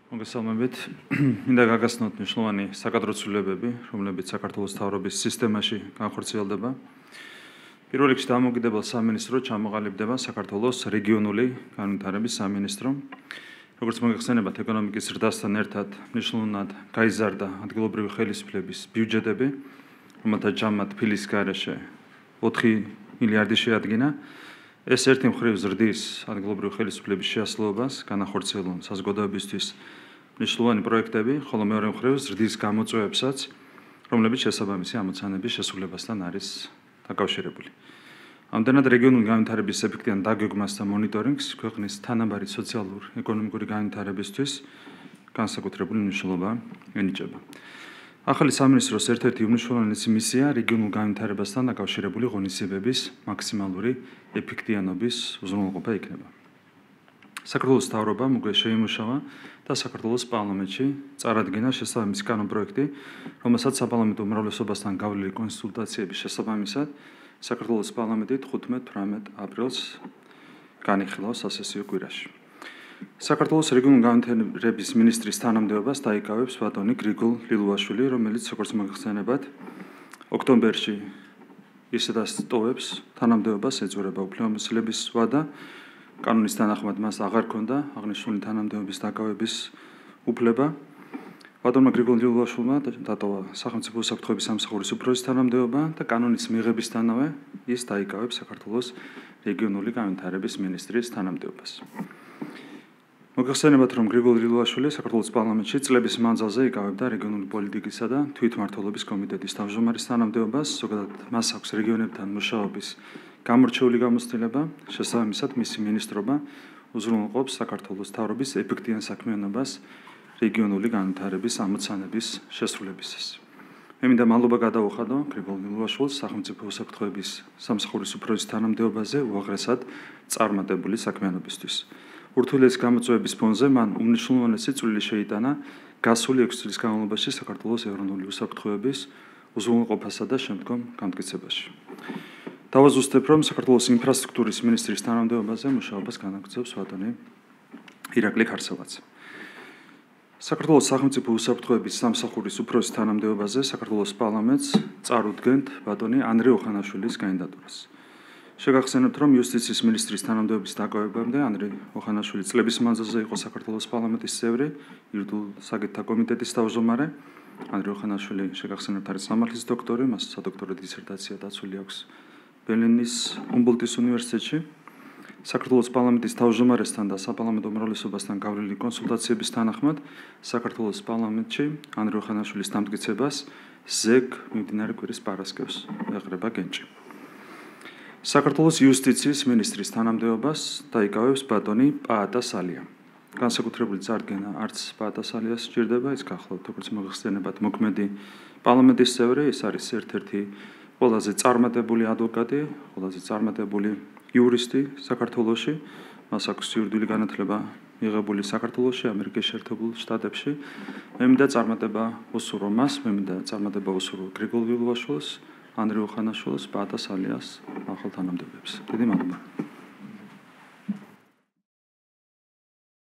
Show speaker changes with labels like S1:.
S1: მოგესალმებით. მინდა გაგაცნოთ მნიშვნელოვანი საკადრო ცვლილებები, რომლებიც საქართველოს მთავრობის სისტემაში განხორციელდება. პირველ რიგში დამოუკიდებელ სამინისტროდ ჩამოყალიბდება საქართველოს რეგიონული განვითარების სამინისტრო. როგორც მოგეხსენებათ, ეკონომიკის ზრდასთან ერთად მნიშვნელოვნად გაიზარდა ადგილობრივი ხელისუფლების ბიუჯეტები, რომელთა ჯამად ფილის გარეშე 4 მილიარდი შეადგინა. ეს ერთი მხრივ ზრდის ადგილობრივი ხელისუფლების შეასრულებას, განახორციელონ საზოგადოებისთვის მნიშვნელოვანი პროექტები, ხოლო მეორე მხრივ ზრდის გამოწვევებსაც, რომლებიც შესაბამისი ამოცანების შესრულებასთან არის დაკავშირებული. ამდენად რეგიონული განვითარების ეფექტიან დაგეგმვას და მონიტორინგს ქვეყნის თანაბარი სოციალურ-ეკონომიკური განვითარებისთვის განსაკუთრებული მნიშვნელობა ენიჭება. ახალი სამინისტროს ერთ-ერთი უმნიშვნელოვანესი მისია რეგიონულ განვითარებასთან დაკავშირებული ღონისძიებების მაქსიმალური ეფექტიანობის უზრუნველყოფა იქნება. საქართველოს მთავრობამ უკვე შეიმუშავა და საქართველოს პარლამენტში წარადგინა შესაბამისი კანონპროექტი, რომელსაც საპარლამენტო უმრავლესობასთან გავლილი კონსულტაციების შესაბამისად საქართველოს პარლამენტი 15-18 აპრილს განიხილავს სასესიო კვირაში. საქართველოს რეგიონული განვითარების მინისტრის თანამდებობას დაიკავებს ბატონი გრიგოლ ლილუაშვილი, რომელიც როგორც მოგეხსენებათ, ოქტომბერში ისედაც ტოვებს თანამდებობას, ეწურება უფლებამოსილების ვადა. კანონის თანახმად მას აღარ ჰქონდა აღნიშნული თანამდებობის დაკავების უფლება. ბატონმა გრიგოლ ლილუაშვილმა დატოვა სახელმწიფო უსაფრთხოების სამსახურის უფროსის თანამდებობა და კანონის მიღებისთანავე ის დაიკავებს საქართველოს რეგიონული განვითარების მინისტრის თანამდებობას. მოგეხსენებათ, რომ გრიგოლ ლილუაშვილი საქართველოს პარლამენტში წლების მანძილზე იკავებდა რეგიონული პოლიტიკისა და თვითმმართველობის კომიტეტის თავმჯდომარის თანამდებობას, ზოგადად მას აქვს რეგიონებთან მუშაობის გამორჩეული გამოცდილება, შესაბამისად მისი მინისტრობა უზრუნველყოფს საქართველოს მთავრობის ეფექტიან საქმიანობას რეგიონული განვითარების ამოცანების შესრულებისას. მე მინდა მადლობა გადავუხადო გრიგოლ ლილუაშვილს სახელმწიფო უსაფრთხოების სამსახურის უფროსის თანამდებობაზე უაღრესად წარმატებული საქმიანობისთვის. ურთულეს გამოწვევების ფონზე მან უმნიშვნელოვანესი წვლილი შეიტანა გასული 6 წლის განმავლობაში საქართველოს ეროვნული უსაფრთხოების უზრუნველყოფასა და შემდგომ განმტკიცებაში. დავაზუსტებ, რომ საქართველოს ინფრასტრუქტურის მინისტრის თანამდებობაზე მუშაობას განაგრძობს ბატონი ირაკლი ქარსელაძე. საქართველოს სახელმწიფო უსაფრთხოების სამსახურის უფროსის თანამდებობაზე საქართველოს პარლამენტს წარუდგენთ ბატონი ანდრე ოხანაშვილის კანდიდატურას. შეგახსენებთ, რომ იუსტიციის მინისტრის თანამდებობის დაკავებამდე ანდრე ოხანაშვილი წლების მანძილზე იყო საქართველოს პარლამენტის წევრი, იურიდიულ საკითხთა კომიტეტის თავმჯდომარე. ანდრე ოხანაშვილი შეგახსენებთ არის სამართლის დოქტორი, მას სადოქტორო დისერტაცია დაცული აქვს ბერლინის ჰუმბოლდტის უნივერსიტეტში. საქართველოს პარლამენტის თავმჯდომარესთან და საპარლამენტო უმრავლესობასთან გავლილი კონსულტაციების თანახმად საქართველოს პარლამენტში ანდრე ოხანაშვილის დამტკიცებას ზეგ მიმდინარე კვირის პარასკევს ეღრება გენჭი. საქართველოს იუსტიციის მინისტრის თანამდებობას დაიკავებს ბატონი პაატა სალია. განსაკუთრებული წარდგენა არც პაატა სალიას სჭირდება, ის გახლავთ, როგორც მოგეხსენებათ, მოქმედი პარლამენტის წევრი, ის არის ერთ-ერთი ყველაზე წარმატებული ადვოკატი, ყველაზე წარმატებული იურისტი საქართველოში. მას აქვს იურიდიული განათლება მიღებული საქართველოში, ამერიკის შეერთებულ შტატებში. მე მინდა წარმატება უსურვო მას, მე მინდა წარმატება უსურვო გრიგოლ ლილუაშვილს, ანდრე ოხანაშვილს, პაატა სალიას ახალ თანამდებობებს. დიდი მადლობა.